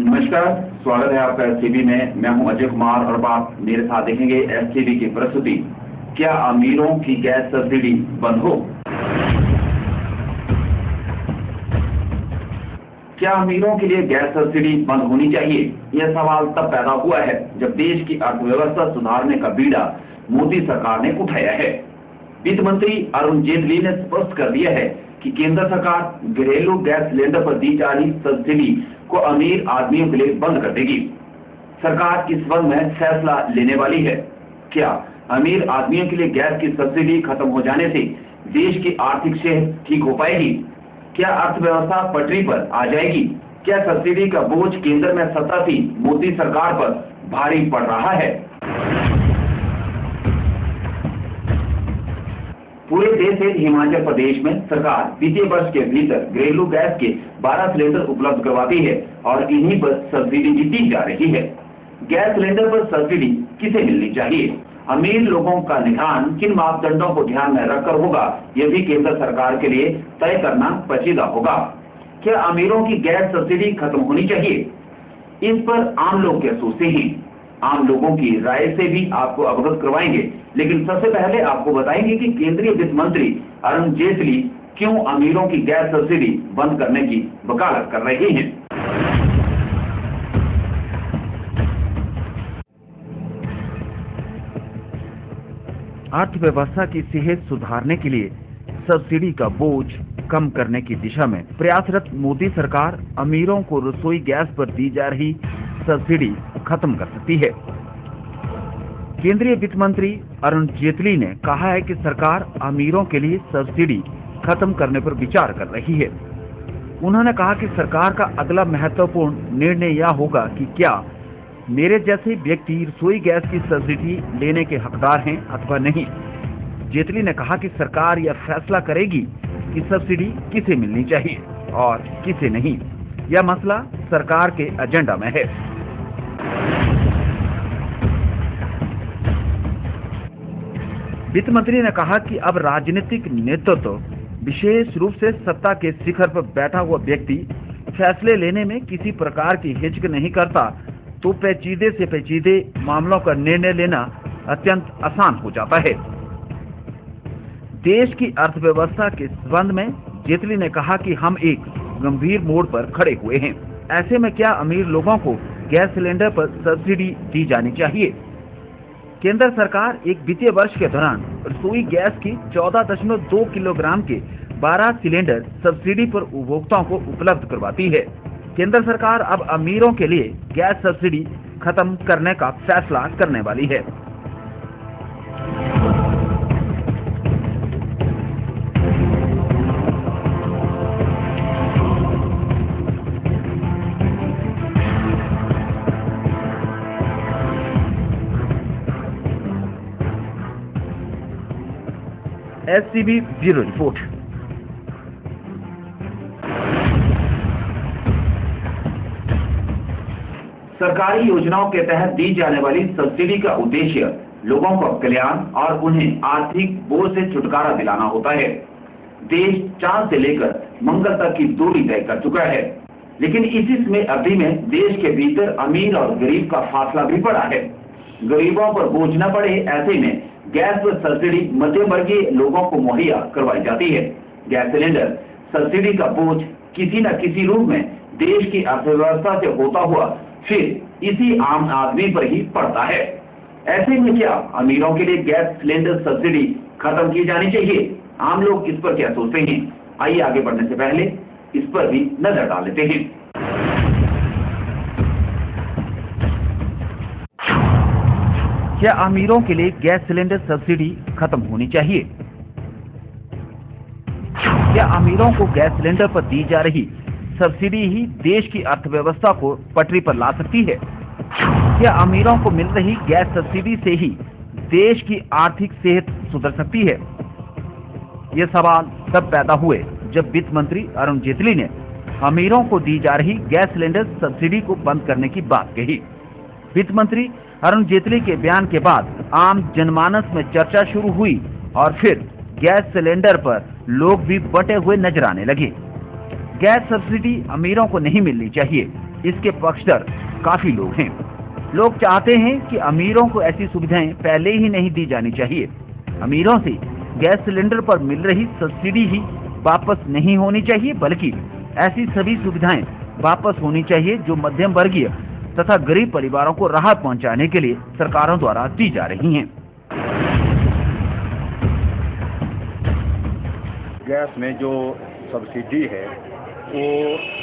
नमस्कार, स्वागत है आपका एसटीवी में। मैं हूं अजय कुमार और आप मेरे साथ देखेंगे एसटीवी की प्रस्तुति क्या अमीरों की गैस सब्सिडी बंद हो। क्या अमीरों के लिए गैस सब्सिडी बंद होनी चाहिए? यह सवाल तब पैदा हुआ है जब देश की अर्थव्यवस्था सुधारने का बीड़ा मोदी सरकार ने उठाया है। वित्त मंत्री अरुण जेटली ने स्पष्ट कर दिया है कि केंद्र सरकार घरेलू गैस सिलेंडर पर दी जा रही सब्सिडी को अमीर आदमियों के लिए बंद कर देगी। सरकार इस संबंध में फैसला लेने वाली है। क्या अमीर आदमियों के लिए गैस की सब्सिडी खत्म हो जाने से देश की आर्थिक सेहत ठीक हो पाएगी? क्या अर्थव्यवस्था पटरी पर आ जाएगी? क्या सब्सिडी का बोझ केंद्र में सत्तासी मोदी सरकार पर भारी पड़ रहा है? पूरे देश से हिमाचल प्रदेश में सरकार वित्तीय वर्ष के भीतर घरेलू गैस के 12 सिलेंडर उपलब्ध करवाती है और इन्हीं पर सब्सिडी भी दी जा रही है। गैस सिलेंडर पर सब्सिडी किसे मिलनी चाहिए? अमीर लोगों का निदान किन मापदंडों को ध्यान में रखकर होगा, यह भी केंद्र सरकार के लिए तय करना पेचीदा होगा। क्या अमीरों की गैस सब्सिडी खत्म होनी चाहिए? इस पर आम लोग क्या सोचते हैं? आम लोगों की राय से भी आपको अवगत करवाएंगे, लेकिन सबसे पहले आपको बताएंगे कि केंद्रीय वित्त मंत्री अरुण जेटली क्यों अमीरों की गैस सब्सिडी बंद करने की वकालत कर रहे हैं। अर्थव्यवस्था की सेहत सुधारने के लिए सब्सिडी का बोझ कम करने की दिशा में प्रयासरत मोदी सरकार अमीरों को रसोई गैस पर दी जा रही सब्सिडी खत्म कर सकती है। केंद्रीय वित्त मंत्री अरुण जेटली ने कहा है कि सरकार अमीरों के लिए सब्सिडी खत्म करने पर विचार कर रही है। उन्होंने कहा कि सरकार का अगला महत्वपूर्ण निर्णय यह होगा कि क्या मेरे जैसे व्यक्ति रसोई गैस की सब्सिडी लेने के हकदार हैं अथवा नहीं। जेटली ने कहा कि सरकार यह फैसला करेगी कि सब्सिडी किसे मिलनी चाहिए और किसे नहीं। यह मसला सरकार के एजेंडा में है। वित्त मंत्री ने कहा कि अब राजनीतिक नेतृत्व, विशेष रूप से सत्ता के शिखर पर बैठा हुआ व्यक्ति, फैसले लेने में किसी प्रकार की हिचक नहीं करता तो पेचीदे से पेचीदे मामलों का निर्णय लेना अत्यंत आसान हो जाता है। देश की अर्थव्यवस्था के संबंध में जेटली ने कहा कि हम एक गंभीर मोड़ पर खड़े हुए हैं। ऐसे में क्या अमीर लोगों को गैस सिलेंडर पर सब्सिडी दी जानी चाहिए? केंद्र सरकार एक वित्तीय वर्ष के दौरान रसोई गैस की 14.2 किलोग्राम के 12 सिलेंडर सब्सिडी पर उपभोक्ताओं को उपलब्ध करवाती है। केंद्र सरकार अब अमीरों के लिए गैस सब्सिडी खत्म करने का फैसला करने वाली है। STV bureau report. सरकारी योजनाओं के तहत दी जाने वाली सब्सिडी का उद्देश्य लोगों को कल्याण और उन्हें आर्थिक बोझ से छुटकारा दिलाना होता है। देश चांद से लेकर मंगल तक की दूरी तय कर चुका है, लेकिन इसी समय अवधि में देश के भीतर अमीर और गरीब का फासला भी बड़ा है। गरीबों पर बोझ न पड़े, ऐसे में गैस पर सब्सिडी मध्यम वर्गीय लोगों को मुहैया करवाई जाती है। गैस सिलेंडर सब्सिडी का बोझ किसी न किसी रूप में देश की अर्थव्यवस्था से होता हुआ फिर इसी आम आदमी पर ही पड़ता है। ऐसे में क्या अमीरों के लिए गैस सिलेंडर सब्सिडी खत्म की जानी चाहिए? आम लोग इस पर क्या सोचते हैं? आइए आगे बढ़ने से पहले इस पर भी नजर डाल लेते हैं। क्या अमीरों के लिए गैस सिलेंडर सब्सिडी खत्म होनी चाहिए? क्या अमीरों को गैस सिलेंडर पर दी जा रही सब्सिडी ही देश की अर्थव्यवस्था को पटरी पर ला सकती है? क्या अमीरों को मिल रही गैस सब्सिडी से ही देश की आर्थिक सेहत सुधर सकती है? ये सवाल तब पैदा हुए जब वित्त मंत्री अरुण जेटली ने अमीरों को दी जा रही गैस सिलेंडर सब्सिडी को बंद करने की बात कही। वित्त मंत्री अरुण जेटली के बयान के बाद आम जनमानस में चर्चा शुरू हुई और फिर गैस सिलेंडर पर लोग भी बटे हुए नजर आने लगे। गैस सब्सिडी अमीरों को नहीं मिलनी चाहिए, इसके पक्षधर काफी लोग हैं। लोग चाहते हैं कि अमीरों को ऐसी सुविधाएं पहले ही नहीं दी जानी चाहिए। अमीरों से गैस सिलेंडर पर मिल रही सब्सिडी ही वापस नहीं होनी चाहिए, बल्कि ऐसी सभी सुविधाएं वापस होनी चाहिए जो मध्यम वर्गीय तथा गरीब परिवारों को राहत पहुंचाने के लिए सरकारों द्वारा दी जा रही हैं। गैस में जो सब्सिडी है वो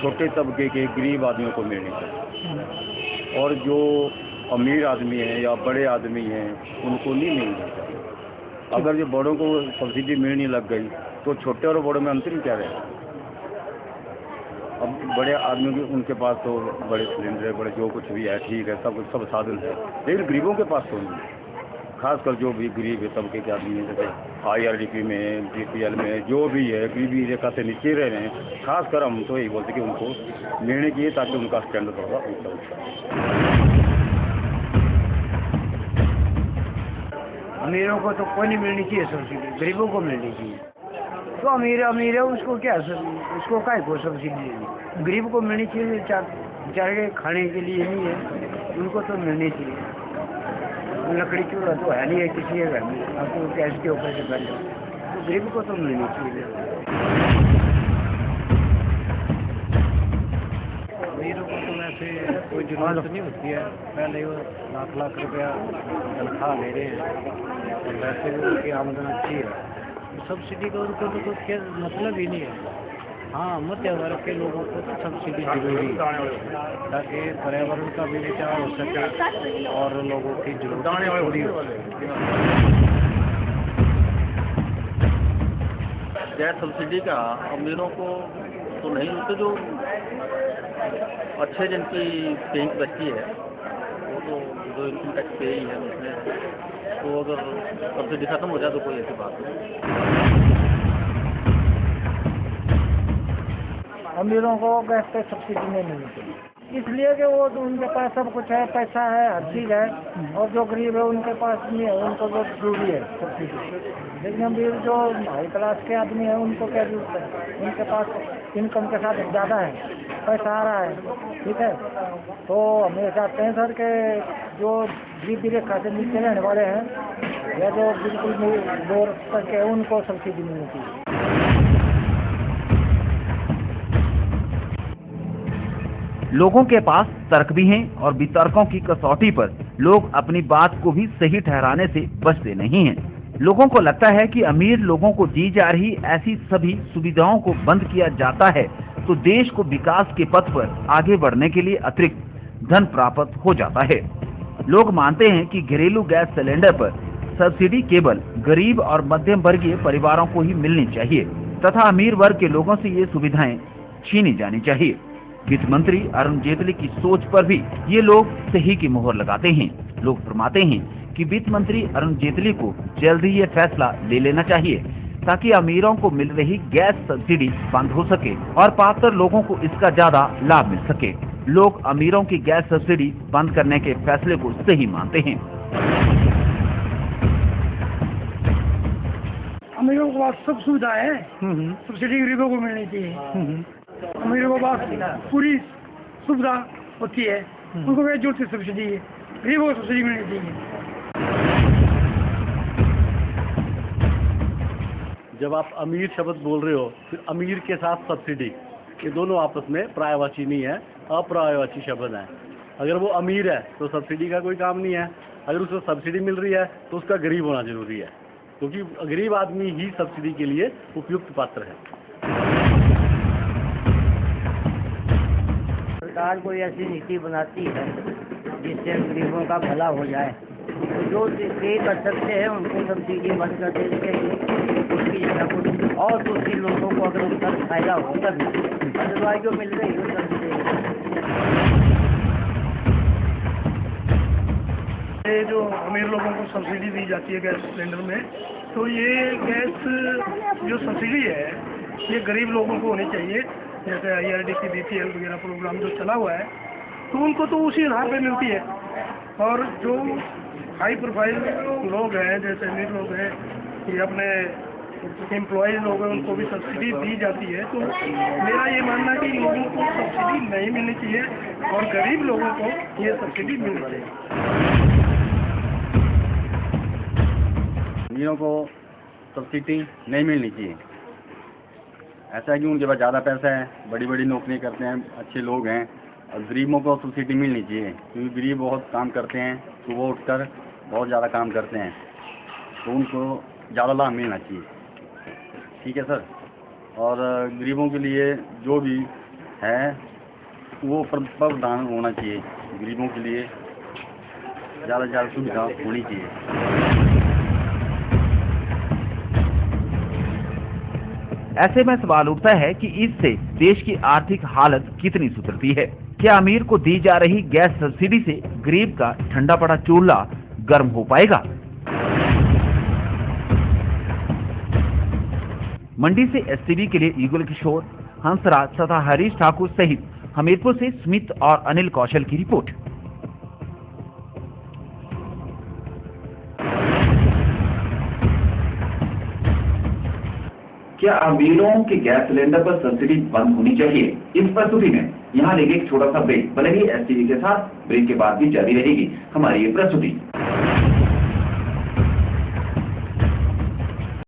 छोटे तबके के गरीब आदमियों को मिलनी चाहिए और जो अमीर आदमी हैं या बड़े आदमी हैं उनको नहीं मिलनी चाहिए। अगर जो बड़ों को सब्सिडी मिलने लग गई तो छोटे और बड़ों में अंतर ही क्या रहेगा। अब बड़े आदमियों के उनके पास तो बड़े सिलेंडर बड़े जो कुछ भी है ठीक है, सब साधन है, लेकिन गरीबों के पास तो नहीं। खासकर जो भी गरीब है तबके के आदमी हैं, जैसे IRDP में BPL में जो भी है गरीबी रेखा से नीचे रह रहे हैं, खासकर हम तो यही बोलते कि उनको लेने चाहिए ताकि उनका स्टैंडर्ड थोड़ा ऊँचा उठे। अमीरों को तो कोई नहीं मिलनी चाहिए सब्सिडी, गरीबों को मिलनी चाहिए। तो अमीर है उसको क्या उसको काय को सब्सिडी देनी, गरीब को मिलनी चाहिए। बेचारे खाने के लिए नहीं है, उनको तो मिलनी चाहिए। लकड़ी चूल्हा तो है नहीं है किसी के घर में, आपको गैस के ऊपर से कर लो, तो गरीब को तो मिलनी चाहिए। अमीरों को तो वैसे कोई जरूरत नहीं होती है, पहले वो लाख रुपया तनख्वाह ले रहे हैं और वैसे भी उनकी आमदन अच्छी है। सब्सिडी का उनको तो कुछ मतलब ही नहीं है। हाँ, मध्य वर्ग के लोगों को तो सब्सिडी जरूरी है ताकि पर्यावरण का भी बचाव हो सके और लोगों की जरूरतें पूरी हो सके। गैस सब्सिडी का अमीरों को तो नहीं मिलते, जो अच्छे जिनकी पेइंग बचती है वो तो जो इनकम टैक्स पे ही है उसमें, तो अगर सब्सिडी खत्म हो जाए तो कोई ऐसी बात नहीं। अमीरों को गैस पे सब्सिडी नहीं मिलनी चाहिए, इसलिए कि वो तो उनके पास सब कुछ है, पैसा है, हर चीज़ है, और जो गरीब है उनके पास नहीं है, उनको तो जरूरी है सब्सिडी। लेकिन अमीर जो हाई क्लास के आदमी है उनको क्या जरूरत है, उनके पास इनकम के साथ ज़्यादा है, पैसा आ रहा है, ठीक है। तो हम ये चाहते हैं सर के जो गरीबी रेखा से नीचे रहने वाले हैं या जो बिल्कुल लोअर स्तर के उनको सब्सिडी मिलनी चाहिए। लोगों के पास तर्क भी हैं और वितर्कों की कसौटी पर लोग अपनी बात को भी सही ठहराने से बचते नहीं हैं। लोगों को लगता है कि अमीर लोगों को दी जा रही ऐसी सभी सुविधाओं को बंद किया जाता है तो देश को विकास के पथ पर आगे बढ़ने के लिए अतिरिक्त धन प्राप्त हो जाता है। लोग मानते हैं कि घरेलू गैस सिलेंडर पर सब्सिडी केवल गरीब और मध्यम वर्गीय परिवारों को ही मिलनी चाहिए तथा अमीर वर्ग के लोगों से ये सुविधाएं छीनी जानी चाहिए। वित्त मंत्री अरुण जेटली की सोच पर भी ये लोग सही की मोहर लगाते हैं। लोग फरमाते हैं कि वित्त मंत्री अरुण जेटली को जल्द ही ये फैसला ले लेना चाहिए ताकि अमीरों को मिल रही गैस सब्सिडी बंद हो सके और पात्र लोगों को इसका ज्यादा लाभ मिल सके। लोग अमीरों की गैस सब्सिडी बंद करने के फैसले को सही मानते हैं। अमीरों के पास सब सुविधा है, सब्सिडी गरीबों को मिलनी चाहिए। अमीरों के पास पूरी सुविधा होती है, उनको क्या जरूरत है सब्सिडी है, गरीबों को सब्सिडी मिलनी चाहिए। जब आप अमीर शब्द बोल रहे हो फिर अमीर के साथ सब्सिडी, ये दोनों आपस में पर्यायवाची नहीं है, अपर्यायवाची शब्द है। अगर वो अमीर है तो सब्सिडी का कोई काम नहीं है, अगर उसको सब्सिडी मिल रही है तो उसका गरीब होना जरूरी है, क्योंकि गरीब आदमी ही सब्सिडी के लिए उपयुक्त पात्र है। सरकार कोई ऐसी नीति बनाती है जिससे गरीबों का भला हो जाए, जो पे कर सकते हैं उनको सब्सिडी बंद कर देंगे, उसकी जगह कुछ और दूसरी लोगों को अगर उसका फायदा होगा भी, अदरवाइज जो मिल रही है सब्सिडी। ये जो अमीर लोगों को सब्सिडी दी जाती है गैस सिलेंडर में, तो ये गैस जो सब्सिडी है ये गरीब लोगों को होनी चाहिए। जैसे IRDP BPL वगैरह प्रोग्राम जो चला हुआ है तो उनको तो उसी आधार पे मिलती है, और जो हाई प्रोफाइल लोग हैं जैसे अमीर लोग हैं ये अपने एम्प्लॉयज लोग हैं उनको भी सब्सिडी दी जाती है। तो मेरा ये मानना है कि लोगों को सब्सिडी नहीं मिलनी चाहिए और गरीब लोगों को ये सब्सिडी मिलनी चाहिए। अमीरों को सब्सिडी नहीं मिलनी चाहिए। ऐसा है कि उनके पास ज़्यादा पैसा है, बड़ी बड़ी नौकरी करते हैं, अच्छे लोग हैं, और गरीबों को सब्सिडी मिलनी चाहिए क्योंकि गरीब बहुत काम करते हैं, सुबह उठकर बहुत ज़्यादा काम करते हैं, तो उनको ज़्यादा लाभ मिलना चाहिए। ठीक है सर। और गरीबों के लिए जो भी है वो प्रावधान होना चाहिए, गरीबों के लिए ज़्यादा से ज़्यादा सुविधा होनी चाहिए। ऐसे में सवाल उठता है कि इससे देश की आर्थिक हालत कितनी सुधरती है। क्या अमीर को दी जा रही गैस सब्सिडी से गरीब का ठंडा पड़ा चूल्हा गर्म हो पाएगा? मंडी से एसटीवी के लिए युगल किशोर, हंसराज तथा हरीश ठाकुर सहित हमीरपुर से स्मित और अनिल कौशल की रिपोर्ट। क्या अमीरों के गैस सिलेंडर पर सब्सिडी बंद होनी चाहिए? इस प्रस्तुति में यहाँ लेंगे एक छोटा सा ब्रेक। भले ही एसटीवी के साथ ब्रेक के बाद भी जारी रहेगी हमारी ये प्रस्तुति।